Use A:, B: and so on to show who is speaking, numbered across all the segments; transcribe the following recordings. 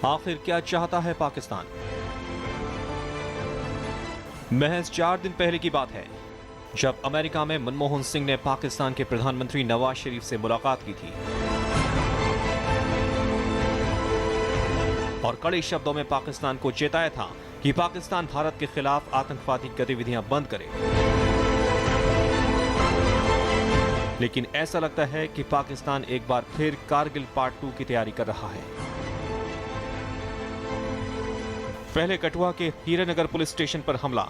A: आखिर क्या चाहता है पाकिस्तान? महज 4 दिन पहले की बात है जब अमेरिका में मनमोहन सिंह ने पाकिस्तान के प्रधानमंत्री नवाज शरीफ से मुलाकात की थी और कड़े शब्दों में पाकिस्तान को चेताया था कि पाकिस्तान भारत के खिलाफ आतंकवादी गतिविधियां बंद करे। लेकिन ऐसा लगता है कि पाकिस्तान एक बार फिर कारगिल पार्ट 2 की तैयारी कर रहा है। पहले कठुआ के हीरानगर पुलिस स्टेशन पर हमला,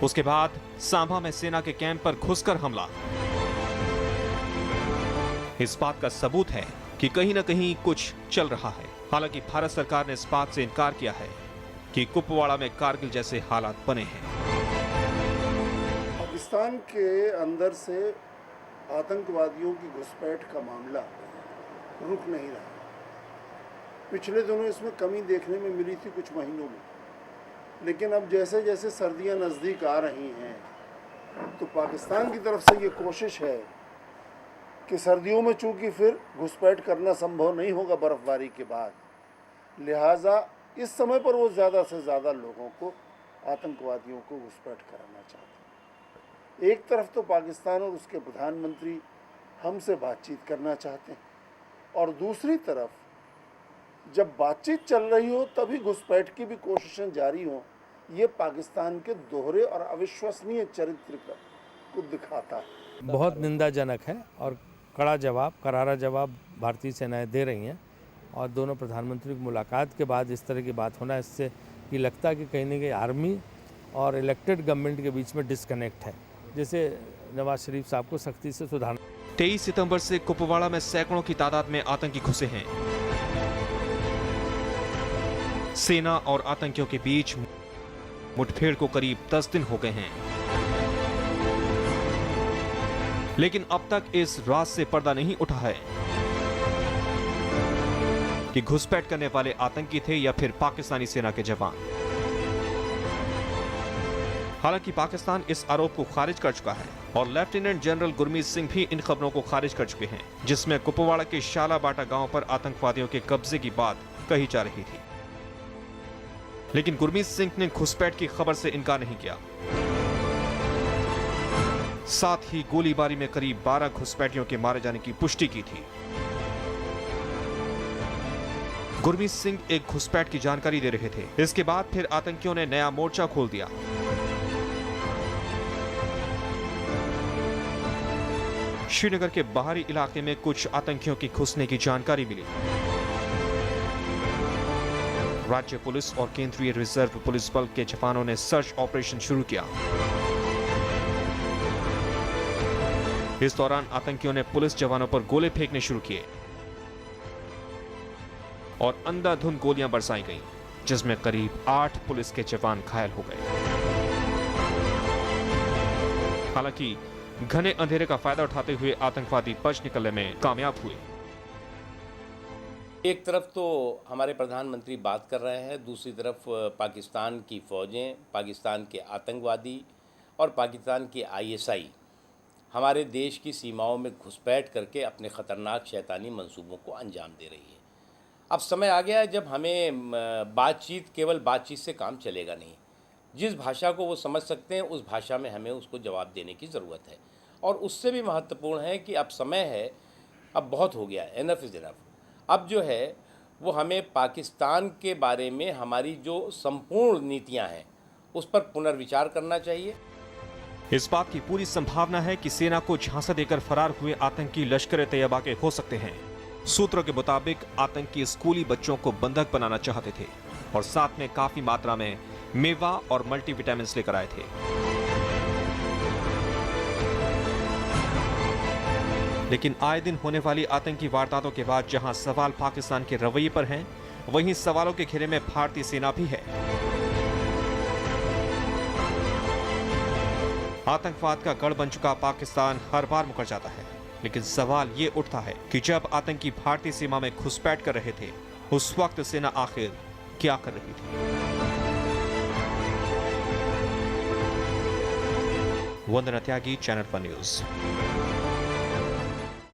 A: उसके बाद सांभा में सेना के कैंप पर घुसकर हमला। इस बात का सबूत है कि कहीं न कहीं कुछ चल रहा है। हालांकि भारत सरकार ने इस बात से इनकार किया है कि कुपवाड़ा में कारगिल जैसे हालात बने हैं।
B: पाकिस्तान के अंदर से आतंकवादियों की घुसपैठ का मामला रुक नहीं रहा। पिछले दिनों इसमें कमी देखने में मिली थी कुछ महीनों में, लेकिन अब जैसे जैसे सर्दियां नज़दीक आ रही हैं तो पाकिस्तान की तरफ से ये कोशिश है कि सर्दियों में चूंकि फिर घुसपैठ करना संभव नहीं होगा बर्फबारी के बाद, लिहाजा इस समय पर वो ज़्यादा से ज़्यादा लोगों को, आतंकवादियों को घुसपैठ कराना चाहते हैं। एक तरफ तो पाकिस्तान और उसके प्रधानमंत्री हमसे बातचीत करना चाहते हैं और दूसरी तरफ जब बातचीत चल रही हो तभी घुसपैठ की भी कोशिशें जारी हों, ये पाकिस्तान के दोहरे और अविश्वसनीय चरित्र को दिखाता है।
C: बहुत निंदाजनक है और कड़ा जवाब, करारा जवाब भारतीय सेनाएं दे रही हैं और दोनों प्रधानमंत्री की मुलाकात के बाद इस तरह की बात होना, इससे ये लगता है कि कहीं न कहीं आर्मी और इलेक्टेड गवर्नमेंट के बीच में डिस्कनेक्ट है, जिसे नवाज शरीफ साहब को सख्ती से सुधारना।
A: 23 सितंबर से कुपवाड़ा में सैकड़ों की तादाद में आतंकी घुसे हैं। सेना और आतंकियों के बीच मुठभेड़ को करीब 10 दिन हो गए हैं, लेकिन अब तक इस राज से पर्दा नहीं उठा है कि घुसपैठ करने वाले आतंकी थे या फिर पाकिस्तानी सेना के जवान। हालांकि पाकिस्तान इस आरोप को खारिज कर चुका है और लेफ्टिनेंट जनरल गुरमीत सिंह भी इन खबरों को खारिज कर चुके हैं, जिसमें कुपवाड़ा के शालाबाटा गांव पर आतंकवादियों के कब्जे की बात कही जा रही थी। लेकिन गुरमीत सिंह ने घुसपैठ की खबर से इनकार नहीं किया। साथ ही गोलीबारी में करीब 12 घुसपैठियों के मारे जाने की पुष्टि की थी। गुरमीत सिंह एक घुसपैठ की जानकारी दे रहे थे। इसके बाद फिर आतंकियों ने नया मोर्चा खोल दिया। श्रीनगर के बाहरी इलाके में कुछ आतंकियों की घुसने की जानकारी मिली। राज्य पुलिस और केंद्रीय रिजर्व पुलिस बल के जवानों ने सर्च ऑपरेशन शुरू किया। इस दौरान आतंकियों ने पुलिस जवानों पर गोले फेंकने शुरू किए और अंधाधुंध गोलियां बरसाई गईं, जिसमें करीब 8 पुलिस के जवान घायल हो गए। हालांकि घने अंधेरे का फायदा उठाते हुए आतंकवादी बच निकलने में कामयाब हुए।
D: एक तरफ तो हमारे प्रधानमंत्री बात कर रहे हैं, दूसरी तरफ पाकिस्तान की फ़ौजें, पाकिस्तान के आतंकवादी और पाकिस्तान की ISI हमारे देश की सीमाओं में घुसपैठ करके अपने ख़तरनाक शैतानी मंसूबों को अंजाम दे रही है। अब समय आ गया है जब हमें बातचीत, केवल बातचीत से काम चलेगा नहीं। जिस भाषा को वो समझ सकते हैं उस भाषा में हमें उसको जवाब देने की ज़रूरत है। और उससे भी महत्वपूर्ण है कि अब समय है, अब बहुत हो गया है, एनफ इज़ एनफ। अब जो है वो हमें पाकिस्तान के बारे में हमारी जो संपूर्ण नीतियां हैं उस पर पुनर्विचार करना चाहिए।
A: इस बात की पूरी संभावना है कि सेना को झांसा देकर फरार हुए आतंकी लश्कर-ए-तैयबा के हो सकते हैं। सूत्रों के मुताबिक आतंकी स्कूली बच्चों को बंधक बनाना चाहते थे और साथ में काफी मात्रा में मेवा और मल्टीविटामिन लेकर आए थे। लेकिन आए दिन होने वाली आतंकी वारदातों के बाद जहां सवाल पाकिस्तान के रवैये पर हैं, वहीं सवालों के घेरे में भारतीय सेना भी है। आतंकवाद का गढ़ बन चुका पाकिस्तान हर बार मुकर जाता है, लेकिन सवाल ये उठता है कि जब आतंकी भारतीय सीमा में घुसपैठ कर रहे थे, उस वक्त सेना आखिर क्या कर रही थी? वंदना त्यागी, चैनल 1 न्यूज।